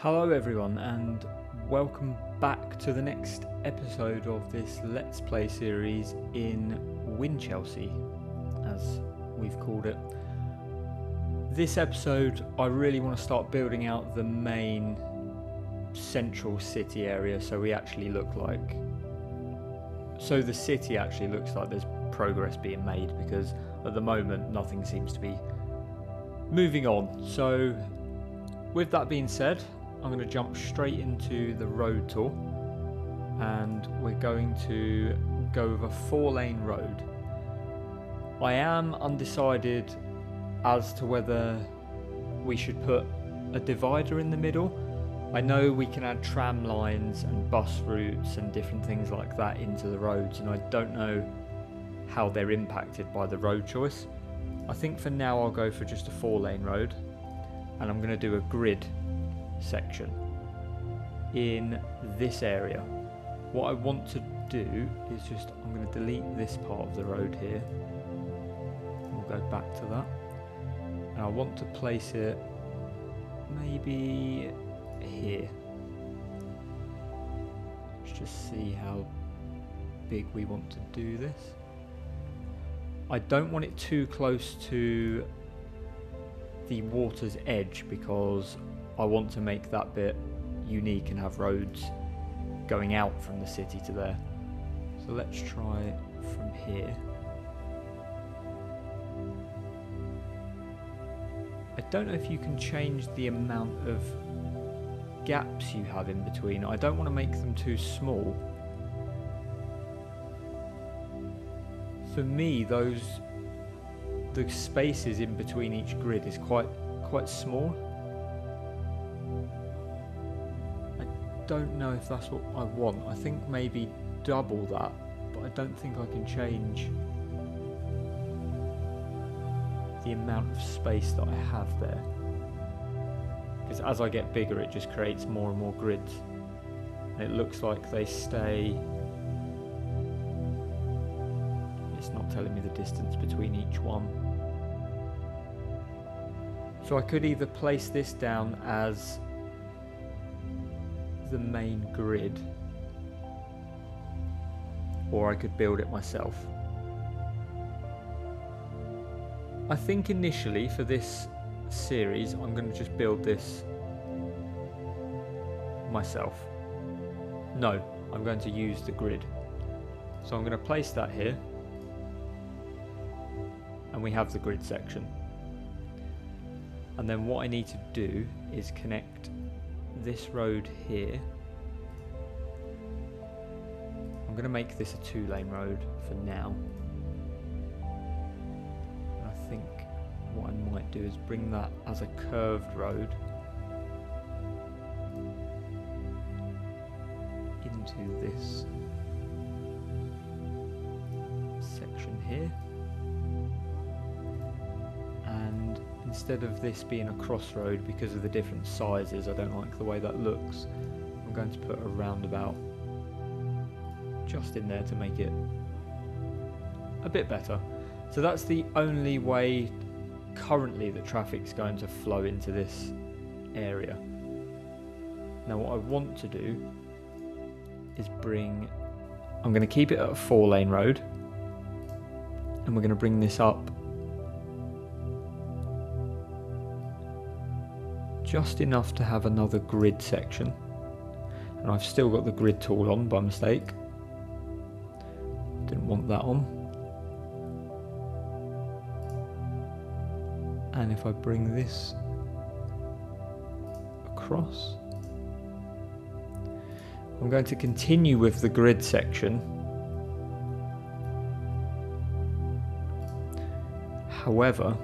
Hello everyone and welcome back to the next episode of this Let's Play series in Winchelsea, as we've called it. This episode I really want to start building out the main central city area so the city actually looks like there's progress being made, because at the moment nothing seems to be moving on. So with that being said, I'm going to jump straight into the road tour, and we're going to go with a 4-lane road. I am undecided as to whether we should put a divider in the middle. I know we can add tram lines and bus routes and different things like that into the roads, and I don't know how they're impacted by the road choice. I think for now I'll go for just a 4-lane road, and I'm going to do a grid section in this area. What I want to do is I'm going to delete this part of the road here. We'll go back to that, and I want to place it maybe here. Let's just see how big we want to do this. I don't want it too close to the water's edge because I want to make that bit unique and have roads going out from the city to there. So let's try from here. I don't know if you can change the amount of gaps you have in between. I don't want to make them too small. For me, the spaces in between each grid is quite small. I don't know if that's what I want. I think maybe double that, but I don't think I can change the amount of space that I have there, because as I get bigger it just creates more and more grids, and it looks like they stay. It's not telling me the distance between each one. So I could either place this down as the main grid, or I could build it myself. I think initially for this series I'm going to just build this myself. No, I'm going to use the grid. So I'm going to place that here, and we have the grid section. And then what I need to do is connect this road here. I'm going to make this a 2-lane road for now. And I think what I might do is bring that as a curved road into this section here. And instead of this being a crossroad, because of the different sizes, I don't like the way that looks, I'm going to put a roundabout just in there to make it a bit better. So that's the only way currently that traffic's going to flow into this area. Now what I want to do is I'm going to keep it at a 4-lane road, and we're going to bring this up just enough to have another grid section. And I've still got the grid tool on by mistake. Didn't want that on. And if I bring this across, I'm going to continue with the grid section. However,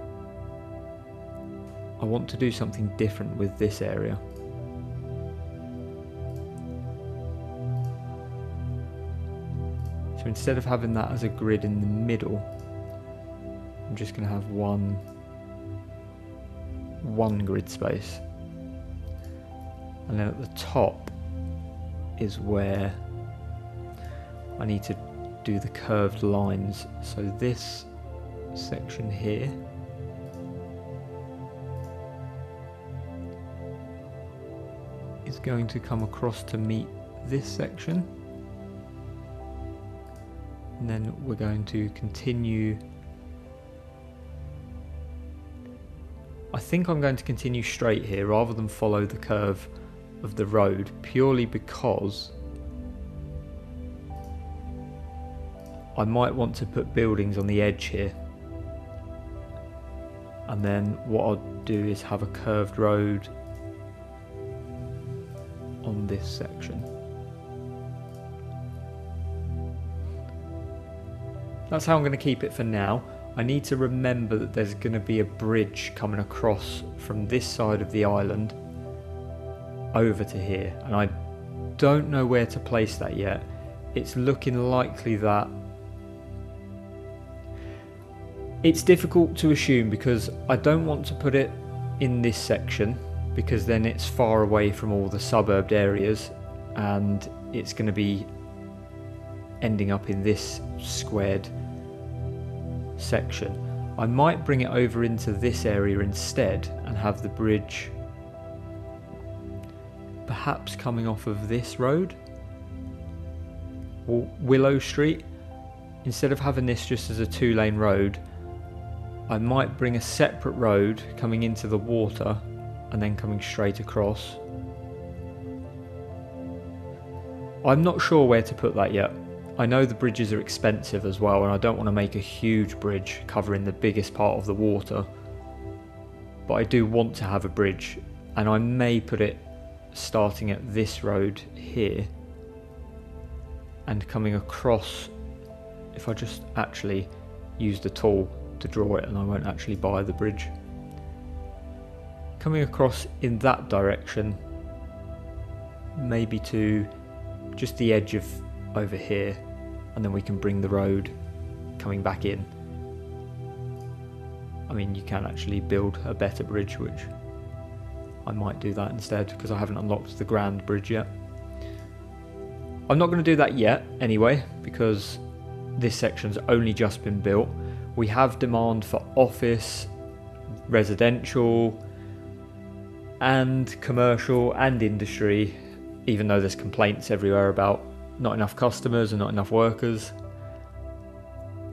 I want to do something different with this area. So instead of having that as a grid in the middle, I'm just going to have one grid space. And then at the top is where I need to do the curved lines. So this section here is going to come across to meet this section, and then we're going to continue. I think I'm going to continue straight here rather than follow the curve of the road, purely because I might want to put buildings on the edge here, and then what I'll do is have a curved road on this section. That's how I'm going to keep it for now. I need to remember that there's going to be a bridge coming across from this side of the island over to here, and I don't know where to place that yet. It's looking likely that it's difficult to assume, because I don't want to put it in this section, because then it's far away from all the suburb areas and it's going to be ending up in this squared section. I might bring it over into this area instead and have the bridge perhaps coming off of this road, or Willow Street. Instead of having this just as a 2-lane road, I might bring a separate road coming into the water and then coming straight across. I'm not sure where to put that yet. I know the bridges are expensive as well, and I don't want to make a huge bridge covering the biggest part of the water, but I do want to have a bridge, and I may put it starting at this road here and coming across. If I just actually use the tool to draw it, and I won't actually buy the bridge, coming across in that direction, maybe to just the edge of over here, and then we can bring the road coming back in. I mean, you can actually build a better bridge, which I might do that instead, because I haven't unlocked the Grand Bridge yet. I'm not going to do that yet anyway, because this section's only just been built. We have demand for office, residential and commercial and industry, even though there's complaints everywhere about not enough customers and not enough workers.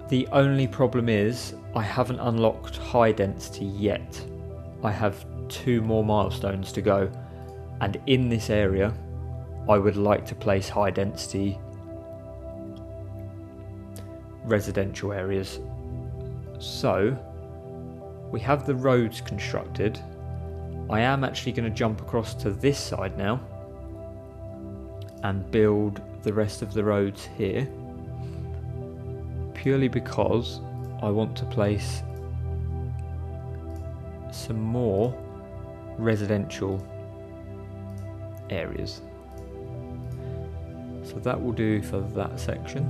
The only problem is I haven't unlocked high density yet. I have 2 more milestones to go, and in this area I would like to place high density residential areas. So we have the roads constructed. I am actually going to jump across to this side now and build the rest of the roads here, purely because I want to place some more residential areas. So that will do for that section.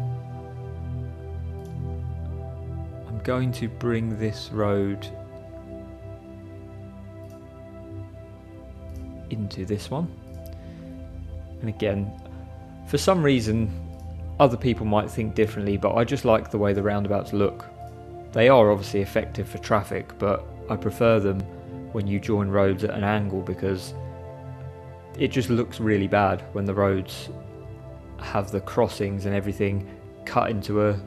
I'm going to bring this road into this one, and again, for some reason other people might think differently, but I just like the way the roundabouts look. They are obviously effective for traffic, but I prefer them when you join roads at an angle, because it just looks really bad when the roads have the crossings and everything cut into a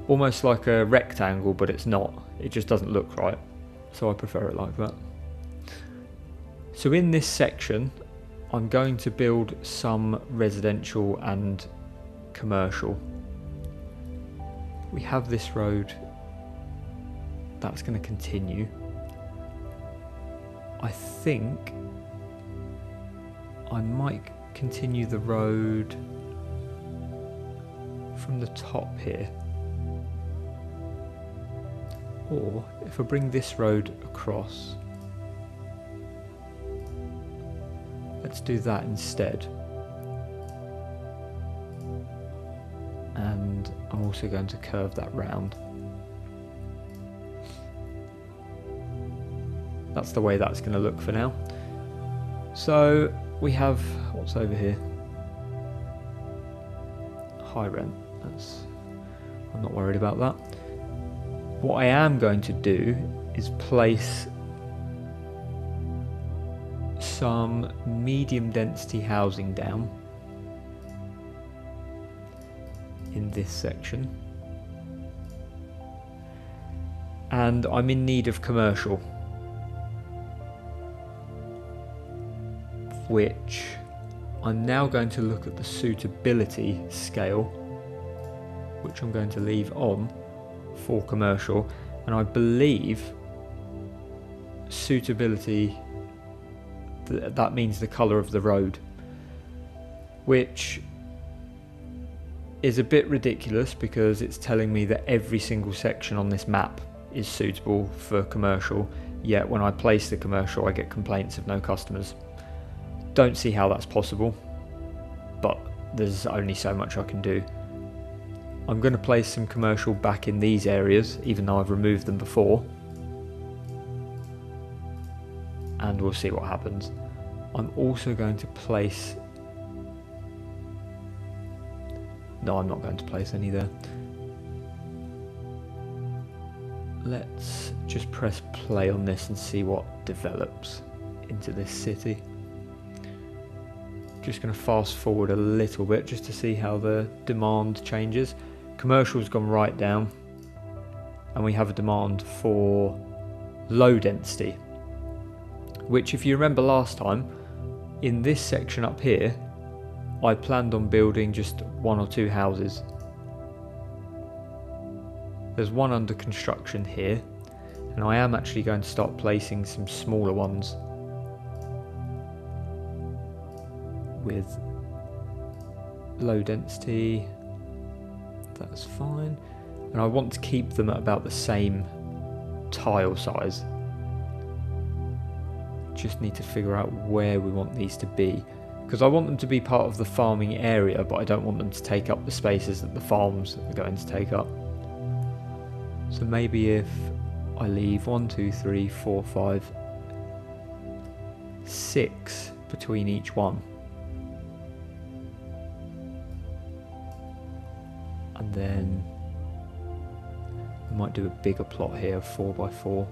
almost like a rectangle, but it's not. It just doesn't look right, so I prefer it like that. So in this section I'm going to build some residential and commercial. We have this road that's going to continue. I think I might continue the road from the top here, or if I bring this road across, let's do that instead. And I'm also going to curve that round. That's the way that's going to look for now. So we have, what's over here? High rent. I'm not worried about that. What I am going to do is place some medium density housing down in this section, and I'm in need of commercial, which I'm now going to look at the suitability scale, which I'm going to leave on for commercial, and I believe suitability, that means the colour of the road, which is a bit ridiculous because it's telling me that every single section on this map is suitable for commercial, yet when I place the commercial I get complaints of no customers. Don't see how that's possible, but there's only so much I can do. I'm going to place some commercial back in these areas, even though I've removed them before, and we'll see what happens. I'm also going to place... No, I'm not going to place any there. Let's just press play on this and see what develops into this city. Just going to fast forward a little bit just to see how the demand changes. Commercial's gone right down, and we have a demand for low density, which, if you remember last time, in this section up here I planned on building just 1 or 2 houses. There's one under construction here, and I am actually going to start placing some smaller ones with low density. That's fine, and I want to keep them at about the same tile size. Just need to figure out where we want these to be, because I want them to be part of the farming area, but I don't want them to take up the spaces that the farms are going to take up. So maybe if I leave 1, 2, 3, 4, 5, 6 between each one, and then I might do a bigger plot here of 4x4.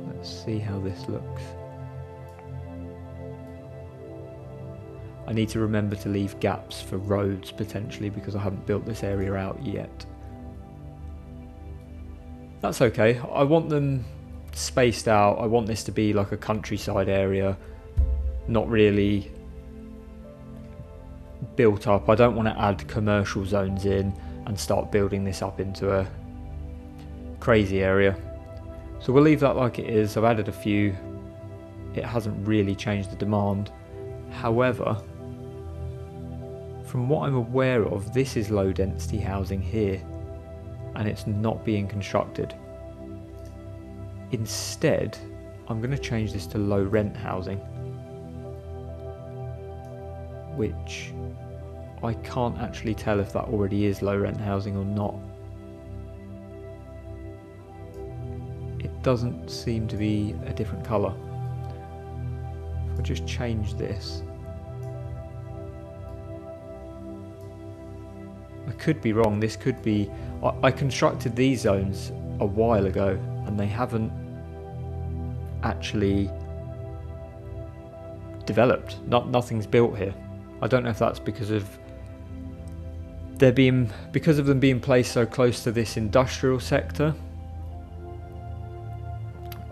Let's see how this looks. I need to remember to leave gaps for roads potentially, because I haven't built this area out yet. That's okay, I want them spaced out. I want this to be like a countryside area, not really built up. I don't want to add commercial zones in and start building this up into a crazy area. So we'll leave that like it is. I've added a few. It hasn't really changed the demand. However, from what I'm aware of, this is low density housing here, and it's not being constructed. Instead, I'm going to change this to low rent housing, which I can't actually tell if that already is low rent housing or not. It doesn't seem to be a different colour. If I just change this, I could be wrong. This could be... I constructed these zones a while ago and they haven't actually developed. Nothing's built here. I don't know if that's because of them being placed so close to this industrial sector,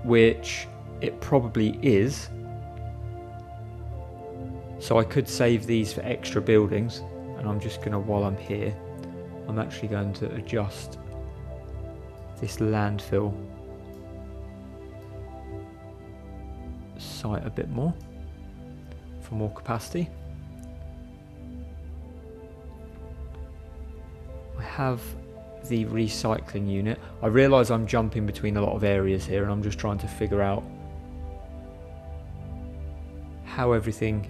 which it probably is. So I could save these for extra buildings, and I'm just going to, while I'm here, I'm actually going to adjust this landfill site a bit more for more capacity. I have the recycling unit. I realise I'm jumping between a lot of areas here, and I'm just trying to figure out how everything...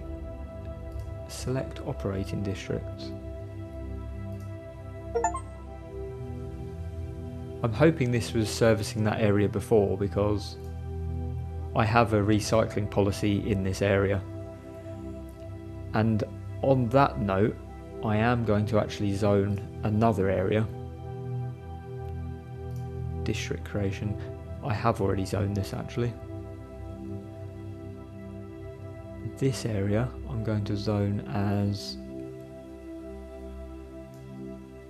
Select operating districts. I'm hoping this was servicing that area before, because I have a recycling policy in this area. And on that note, I am going to actually zone another area. District creation. I have already zoned this actually. This area I'm going to zone as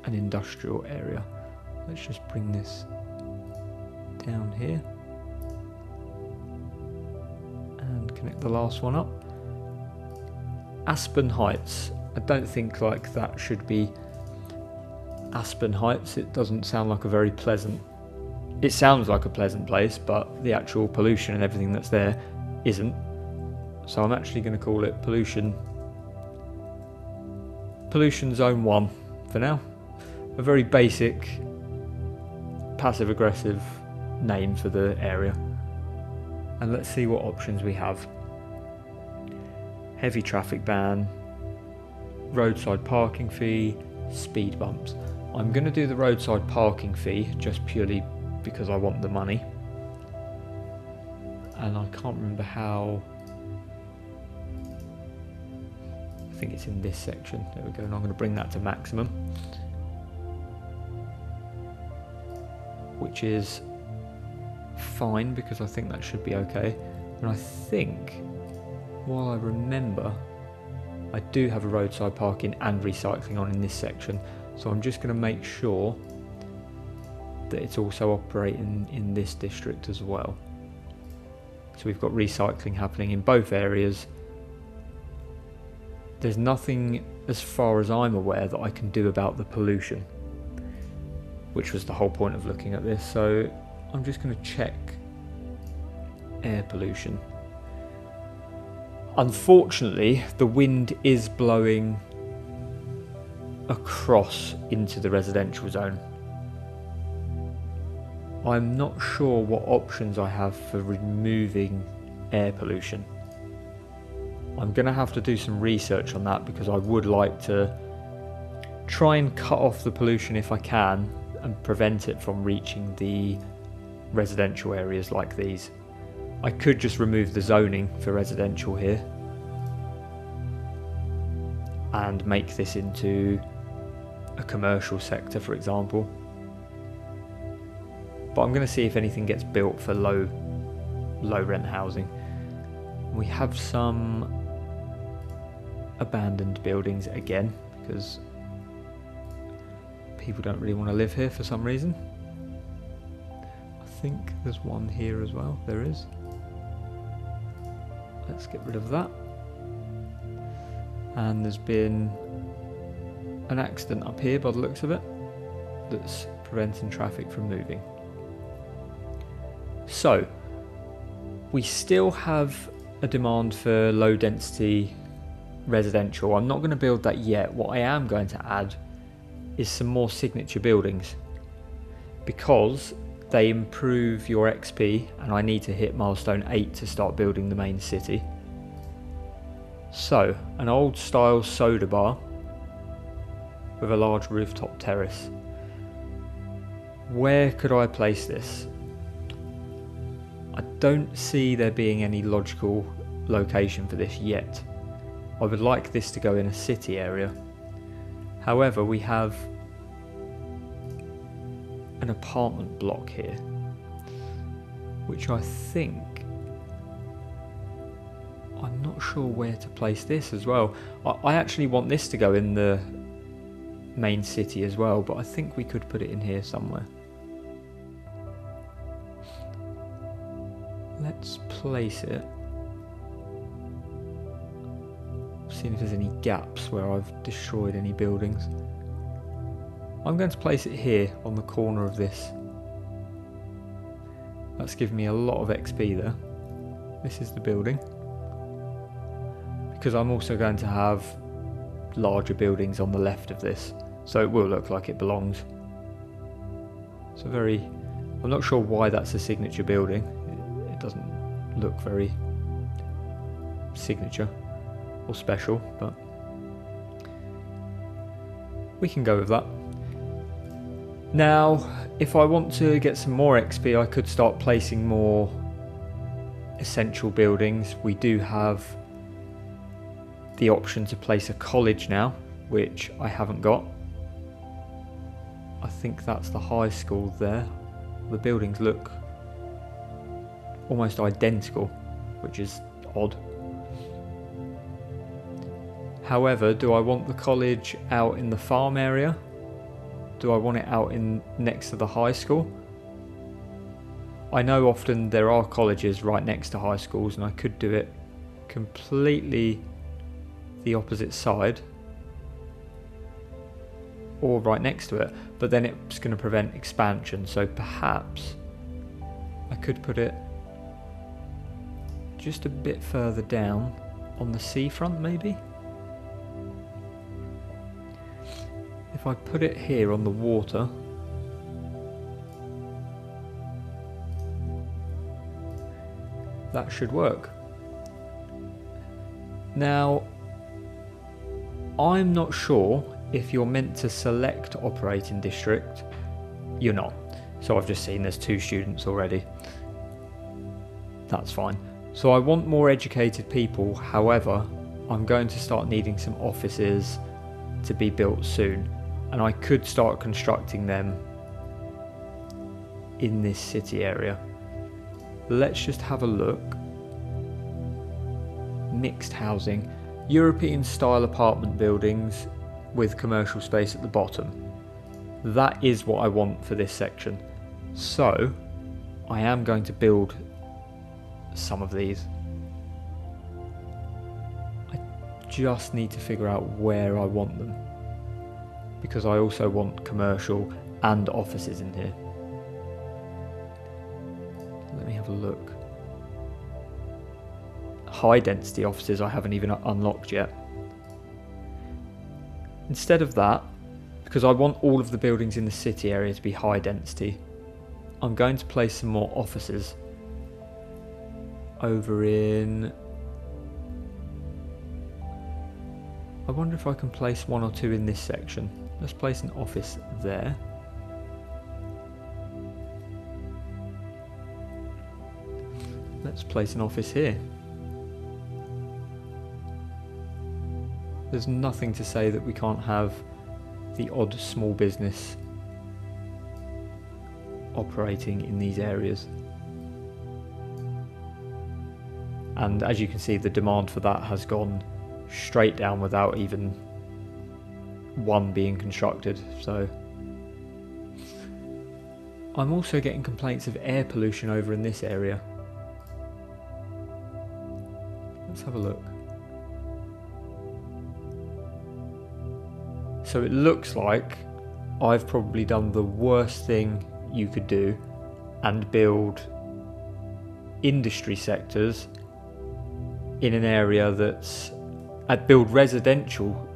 an industrial area. Let's just bring this down here and connect the last one up. Aspen Heights. I don't think like that should be Aspen Heights. It doesn't sound like a very pleasant, it sounds like a pleasant place, but the actual pollution and everything that's there isn't. So I'm actually going to call it Pollution Zone 1 for now. A very basic passive aggressive name for the area. And let's see what options we have. Heavy traffic ban, roadside parking fee, speed bumps. I'm going to do the roadside parking fee just purely because I want the money. And I can't remember how. I think it's in this section. There we go. And I'm going to bring that to maximum, which is fine because I think that should be okay. And I think, while I remember, I do have a roadside parking and recycling on in this section, so I'm just going to make sure that it's also operating in this district as well. So we've got recycling happening in both areas. There's nothing, as far as I'm aware, that I can do about the pollution, which was the whole point of looking at this. So I'm just going to check air pollution. Unfortunately, the wind is blowing across into the residential zone. I'm not sure what options I have for removing air pollution. I'm going to have to do some research on that because I would like to try and cut off the pollution if I can and prevent it from reaching the residential areas like these. I could just remove the zoning for residential here and make this into a commercial sector, for example. But I'm going to see if anything gets built for low rent housing. We have some abandoned buildings again because people don't really want to live here for some reason. I think there's one here as well. There is. Let's get rid of that. And there's been an accident up here by the looks of it that's preventing traffic from moving. So we still have a demand for low density residential. I'm not going to build that yet. What I am going to add is some more signature buildings because they improve your XP, and I need to hit milestone 8 to start building the main city. So an old style soda bar with a large rooftop terrace. Where could I place this? I don't see there being any logical location for this yet. I would like this to go in a city area. However, we have an apartment block here, which I think, I'm not sure where to place this as well. I actually want this to go in the main city as well, but I think we could put it in here somewhere. Let's place it. Seeing if there's any gaps where I've destroyed any buildings. I'm going to place it here on the corner of this. That's given me a lot of XP there. This is the building. Because I'm also going to have larger buildings on the left of this, so it will look like it belongs. So I'm not sure why that's a signature building. It doesn't look very signature or special, but we can go with that. Now, if I want to get some more XP, I could start placing more essential buildings. We do have the option to place a college now, which I haven't got. I think that's the high school there. The buildings look almost identical, which is odd. However, do I want the college out in the farm area? Do I want it out in next to the high school? I know often there are colleges right next to high schools, and I could do it completely the opposite side or right next to it, but then it's going to prevent expansion. So perhaps I could put it just a bit further down on the seafront, maybe. If I put it here on the water, that should work. Now, I'm not sure if you're meant to select operating district. You're not. So I've just seen there's 2 students already. That's fine. So I want more educated people. However, I'm going to start needing some offices to be built soon, and I could start constructing them in this city area. Let's just have a look. Mixed housing, European style apartment buildings with commercial space at the bottom. That is what I want for this section. So I am going to build some of these. I just need to figure out where I want them, because I also want commercial and offices in here. Let me have a look. High density offices I haven't even unlocked yet. Instead of that, because I want all of the buildings in the city area to be high density, I'm going to place some more offices over in... I wonder if I can place 1 or 2 in this section. Let's place an office there. Let's place an office here. There's nothing to say that we can't have the odd small business operating in these areas. And as you can see, the demand for that has gone straight down without even one being constructed. So I'm also getting complaints of air pollution over in this area. Let's have a look. So it looks like I've probably done the worst thing you could do and build industry sectors in an area that's... build residential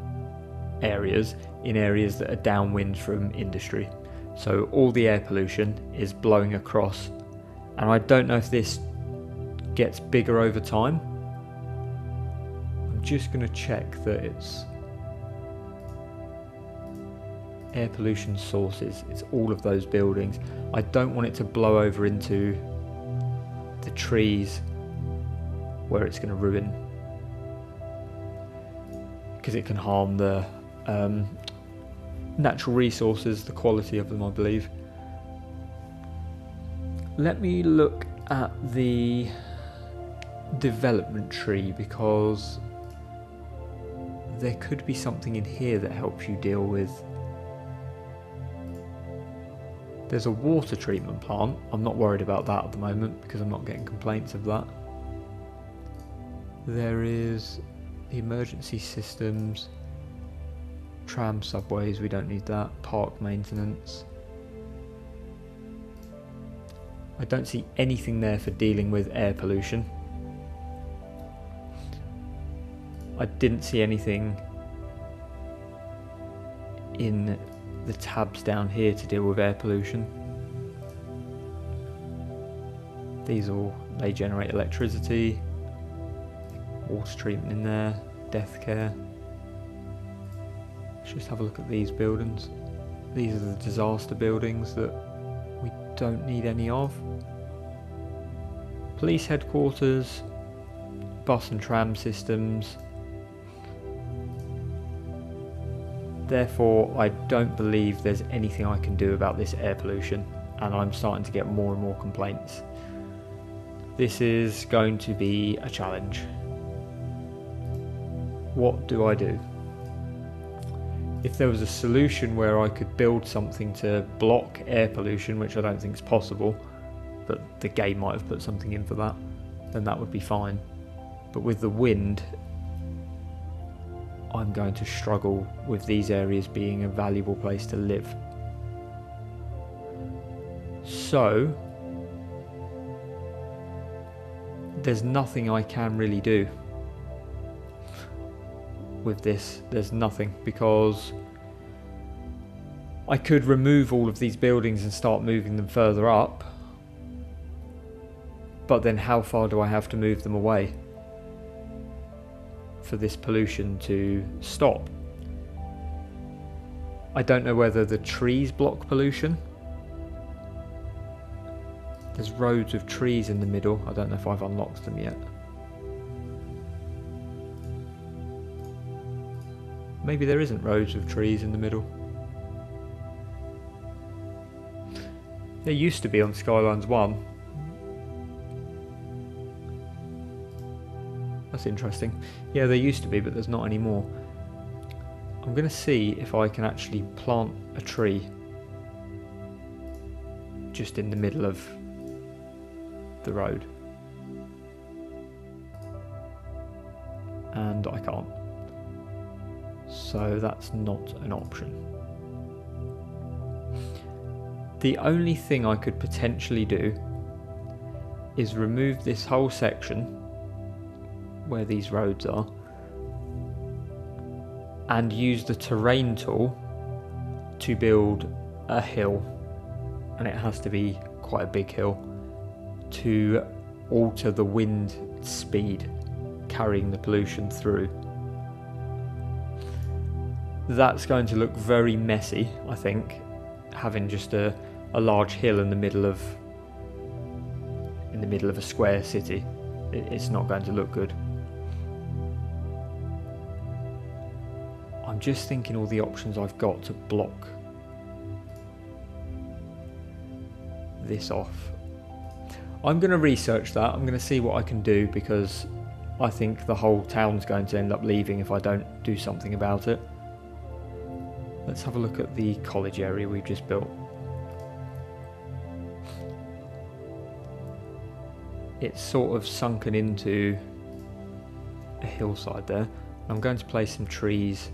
areas in areas that are downwind from industry. So all the air pollution is blowing across, and I don't know if this gets bigger over time. I'm just going to check that it's air pollution sources. It's all of those buildings. I don't want it to blow over into the trees where it's going to ruin, because it can harm the natural resources, the quality of them, I believe. Let me look at the development tree, because there could be something in here that helps you deal with... There's a water treatment plant. I'm not worried about that at the moment because I'm not getting complaints of that. There is the emergency systems, tram subways, we don't need that, park maintenance. I don't see anything there for dealing with air pollution. I didn't see anything in the tabs down here to deal with air pollution. These all, they generate electricity, water treatment in there, death care. Let's just have a look at these buildings. These are the disaster buildings that we don't need any of. Police headquarters, bus and tram systems. Therefore, I don't believe there's anything I can do about this air pollution, and I'm starting to get more and more complaints. This is going to be a challenge. What do I do? If there was a solution where I could build something to block air pollution, which I don't think is possible, but the game might have put something in for that, then that would be fine. But with the wind, I'm going to struggle with these areas being a valuable place to live. So, there's nothing I can really do with this. There's nothing, because I could remove all of these buildings and start moving them further up, but then how far do I have to move them away for this pollution to stop? I don't know whether the trees block pollution. There's roads of trees in the middle. I don't know if I've unlocked them yet. Maybe there isn't rows of trees in the middle. There used to be on Skylines 1. That's interesting. Yeah, there used to be, but there's not anymore. I'm going to see if I can actually plant a tree just in the middle of the road. And I can't. So that's not an option. The only thing I could potentially do is remove this whole section where these roads are and use the terrain tool to build a hill, and it has to be quite a big hill, to alter the wind speed carrying the pollution through. That's going to look very messy, I think, having just a large hill in the middle of a square city. It's not going to look good. I'm just thinking all the options I've got to block this off. I'm going to research that. I'm going to see what I can do, because I think the whole town's going to end up leaving if I don't do something about it. Let's have a look at the college area we've just built. It's sort of sunken into a hillside there. I'm going to place some trees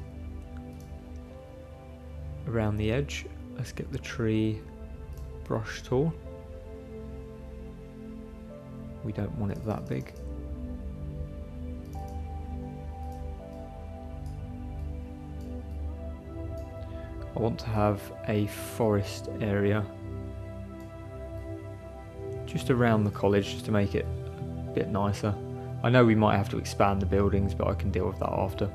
around the edge. Let's get the tree brush tool. We don't want it that big. I want to have a forest area just around the college, just to make it a bit nicer. I know we might have to expand the buildings, but I can deal with that after.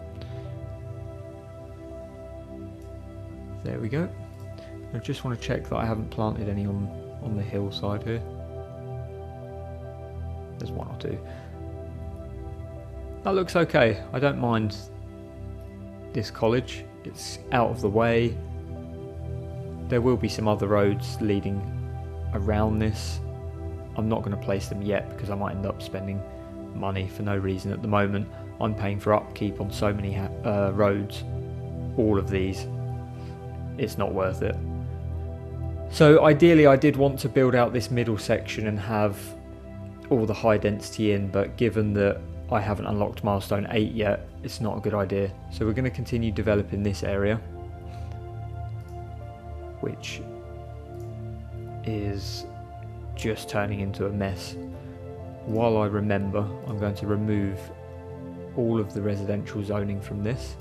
There we go. I just want to check that I haven't planted any on the hillside here. There's one or two. That looks okay. I don't mind this college. It's out of the way. There will be some other roads leading around this. I'm not going to place them yet because I might end up spending money for no reason at the moment. I'm paying for upkeep on so many roads, all of these. It's not worth it. So ideally I did want to build out this middle section and have all the high density in, but given that I haven't unlocked milestone 8 yet, it's not a good idea. So we're going to continue developing this area, which is just turning into a mess. While I remember, I'm going to remove all of the residential zoning from this.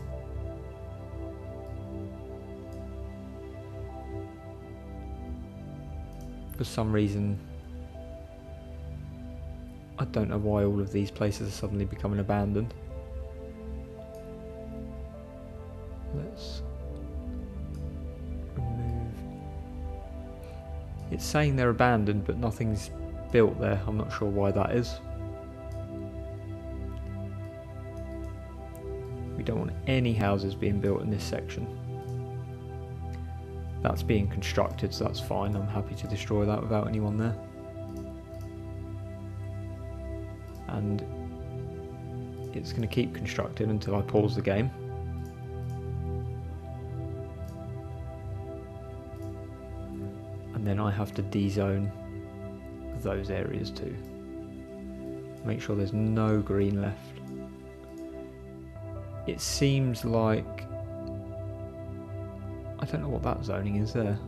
For some reason, I don't know why all of these places are suddenly becoming abandoned. Let's remove. It's saying they're abandoned, but nothing's built there. I'm not sure why that is. We don't want any houses being built in this section. That's being constructed, so that's fine. I'm happy to destroy that without anyone there. and it's going to keep constructing until I pause the game. And then I have to dezone those areas too. Make sure there's no green left. It seems like, I don't know what that zoning is there.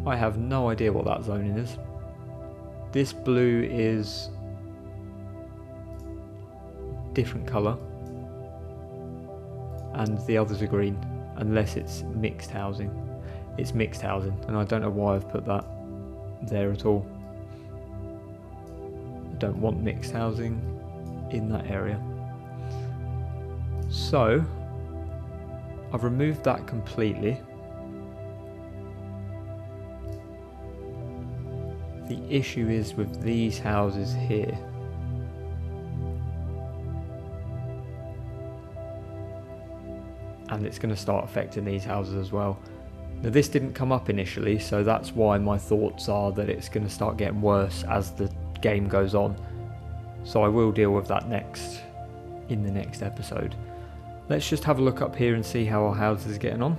I have no idea what that zoning is. This blue is different colour, and the others are green, unless it's mixed housing. It's mixed housing, and I don't know why I've put that there at all. I don't want mixed housing in that area. So I've removed that completely. The issue is with these houses here. And it's going to start affecting these houses as well. Now this didn't come up initially, so that's why my thoughts are that it's going to start getting worse as the game goes on. So I will deal with that in the next episode. Let's just have a look up here and see how our houses are getting on.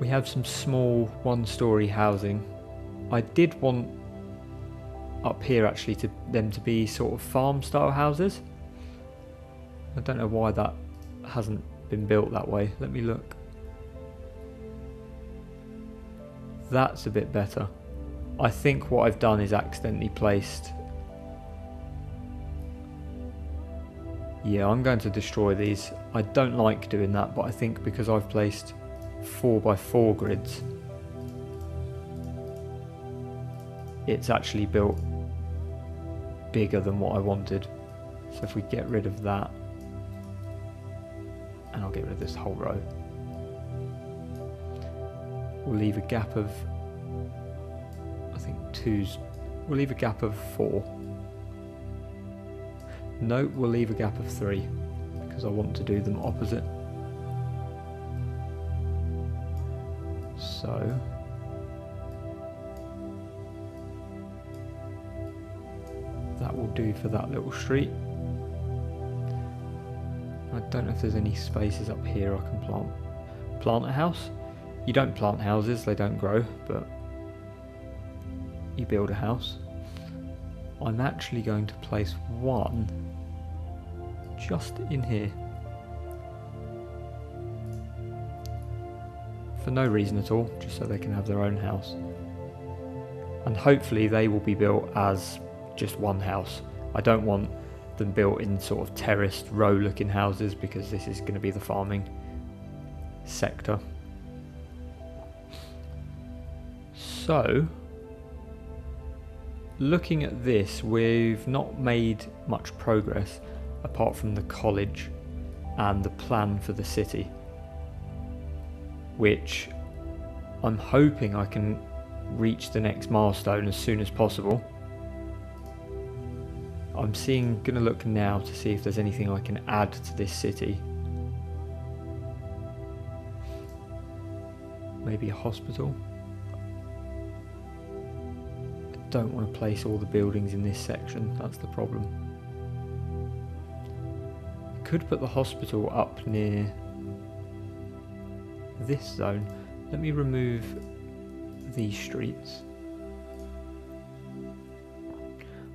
We have some small one-storey housing. I did want up here actually them to be sort of farm style houses. I don't know why that hasn't been built that way. Let me look. That's a bit better. I think what I've done is accidentally placed... Yeah, I'm going to destroy these. I don't like doing that, but I think because I've placed 4x4 grids, it's actually built bigger than what I wanted. So if we get rid of that, and I'll get rid of this whole row, we'll leave a gap of, I think we'll leave a gap of 4. No, we'll leave a gap of 3 because I want to do them opposite. So that will do for that little street. I don't know if there's any spaces up here I can plant a house. You don't plant houses, they don't grow, but you build a house. I'm actually going to place one just in here. For no reason at all, just so they can have their own house. And hopefully they will be built as just one house. I don't want them built in sort of terraced row looking houses because this is going to be the farming sector. So, looking at this, we've not made much progress apart from the college and the plan for the city, which I'm hoping I can reach the next milestone as soon as possible. I'm gonna look now to see if there's anything I can add to this city. Maybe a hospital. I don't want to place all the buildings in this section, that's the problem. I could put the hospital up near this zone. Let me remove these streets.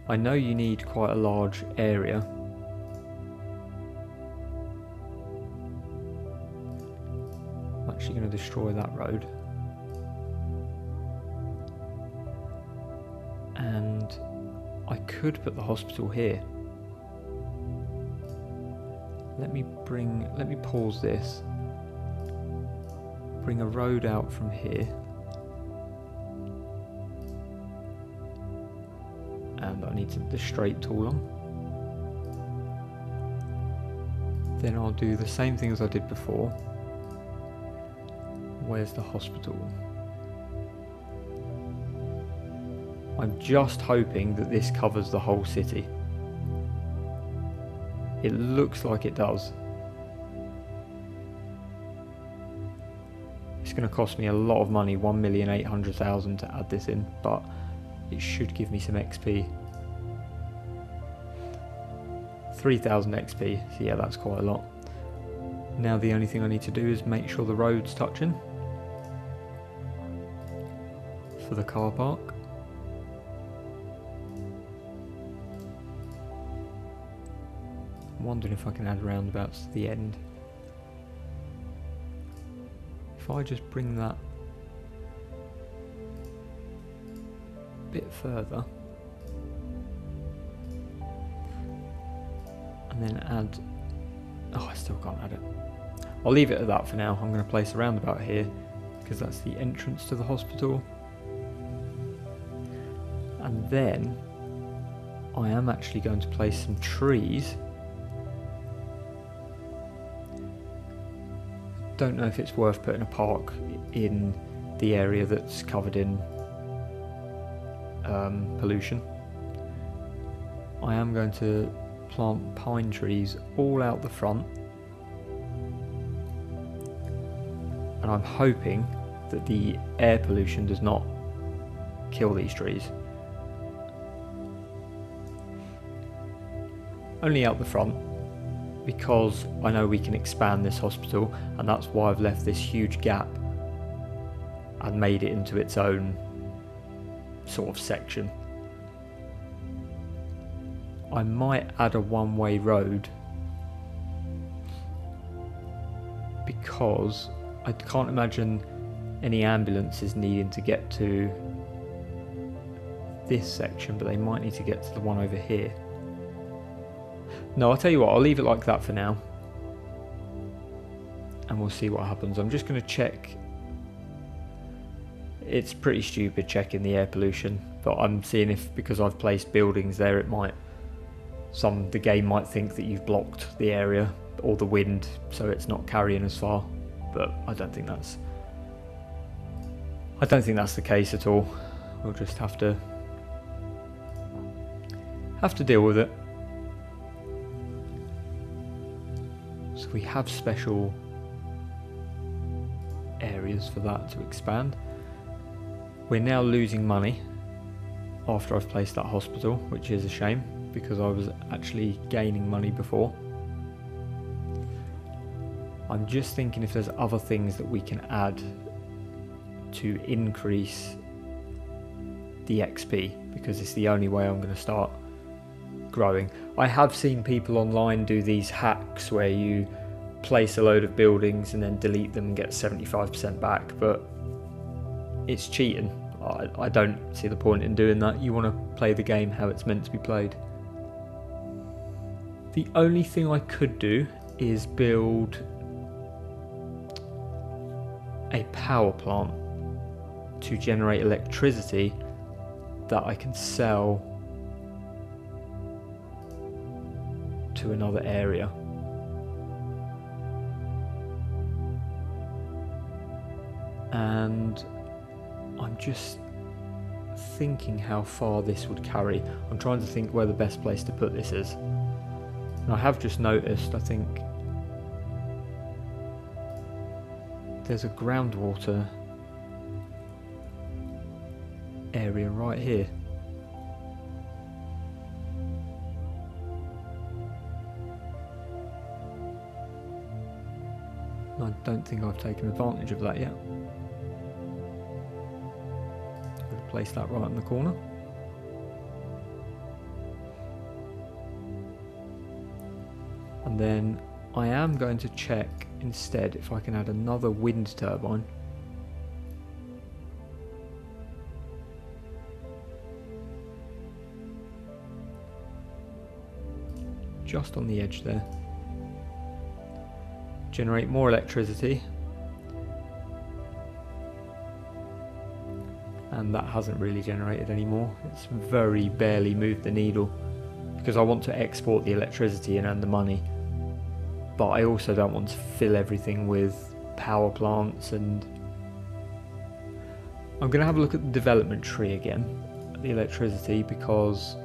I know you need quite a large area. I'm actually going to destroy that road. And I could put the hospital here. Let me pause this. Bring a road out from here. And I need the straight tool on. Then I'll do the same thing as I did before. Where's the hospital? I'm just hoping that this covers the whole city. It looks like it does. It's going to cost me a lot of money, 1,800,000 to add this in, but it should give me some XP. 3,000 XP, so yeah, that's quite a lot. Now the only thing I need to do is make sure the road's touching for the car park. I'm wondering if I can add roundabouts to the end. If I just bring that a bit further and then add, oh, I still can't add it. I'll leave it at that for now. I'm going to place a roundabout here because that's the entrance to the hospital. And then I am actually going to place some trees. Don't know if it's worth putting a park in the area that's covered in pollution. I am going to plant pine trees all out the front, and I'm hoping that the air pollution does not kill these trees. Only out the front, because I know we can expand this hospital, and that's why I've left this huge gap and made it into its own sort of section. I might add a one-way road because I can't imagine any ambulances needing to get to this section, but they might need to get to the one over here. No, I'll tell you what, I'll leave it like that for now. And we'll see what happens. I'm just going to check. It's pretty stupid checking the air pollution, but I'm seeing if, because I've placed buildings there, it might, the game might think that you've blocked the area or the wind, so it's not carrying as far. But I don't think that's the case at all. We'll just have to deal with it. So we have special areas for that to expand. We're now losing money after I've placed that hospital, which is a shame because I was actually gaining money before. I'm just thinking if there's other things that we can add to increase the XP, because it's the only way I'm going to start growing. I have seen people online do these hacks where you place a load of buildings and then delete them and get 75% back, but it's cheating. I don't see the point in doing that. You want to play the game how it's meant to be played. The only thing I could do is build a power plant to generate electricity that I can sell to another area. And I'm just thinking how far this would carry. I'm trying to think where the best place to put this is. And I have just noticed, I think there's a groundwater area right here. I don't think I've taken advantage of that yet. I'm going to place that right in the corner. And then I am going to check instead if I can add another wind turbine. Just on the edge there. Generate more electricity. And that hasn't really generated any more. It's very barely moved the needle because I want to export the electricity and earn the money. But I also don't want to fill everything with power plants, and I'm going to have a look at the development tree again, the electricity, because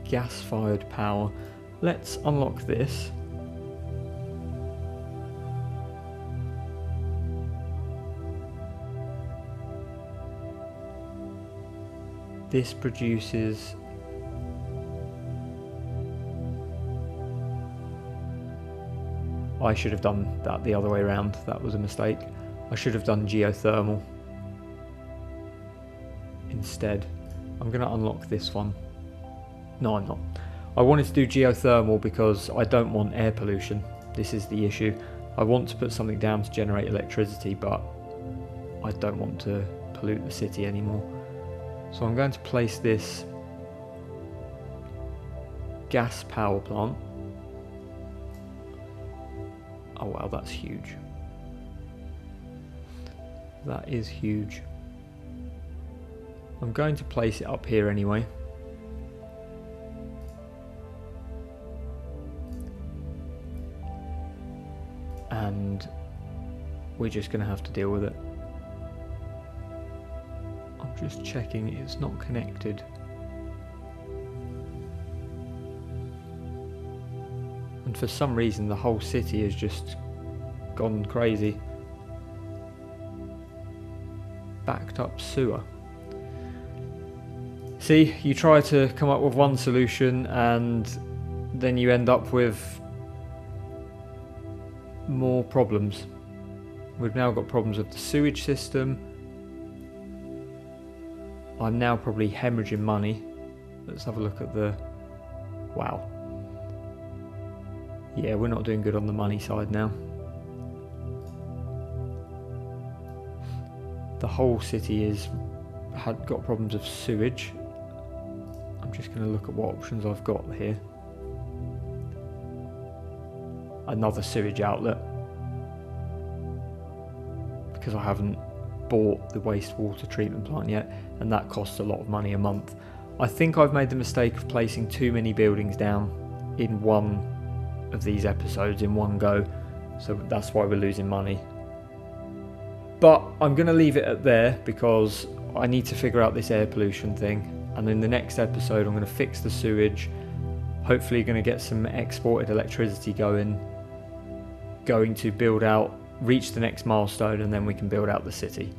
gas-fired power. Let's unlock this This produces... I should have done that the other way around. That was a mistake. I should have done geothermal instead. I'm going to unlock this one. No, I'm not. I wanted to do geothermal because I don't want air pollution. This is the issue. I want to put something down to generate electricity, but I don't want to pollute the city anymore. So I'm going to place this gas power plant. Oh wow, that's huge. That is huge. I'm going to place it up here anyway. And we're just going to have to deal with it. I'm just checking it's not connected. And for some reason the whole city has just gone crazy. Backed up sewer. See, you try to come up with one solution and then you end up with more problems. We've now got problems with the sewage system. I'm now probably hemorrhaging money. Let's have a look at the... Wow. Yeah, we're not doing good on the money side now. The whole city is got problems of sewage. I'm just going to look at what options I've got here. Another sewage outlet, because I haven't bought the wastewater treatment plant yet, and that costs a lot of money a month. I think I've made the mistake of placing too many buildings down in one of these episodes in one go, so that's why we're losing money. But I'm going to leave it at there because I need to figure out this air pollution thing, and in the next episode I'm going to fix the sewage, hopefully going to get some exported electricity going to build out, reach the next milestone, and then we can build out the city.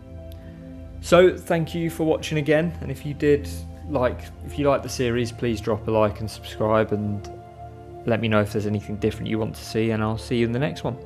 So thank you for watching again, and if you like the series, please drop a like and subscribe, and let me know if there's anything different you want to see, and I'll see you in the next one.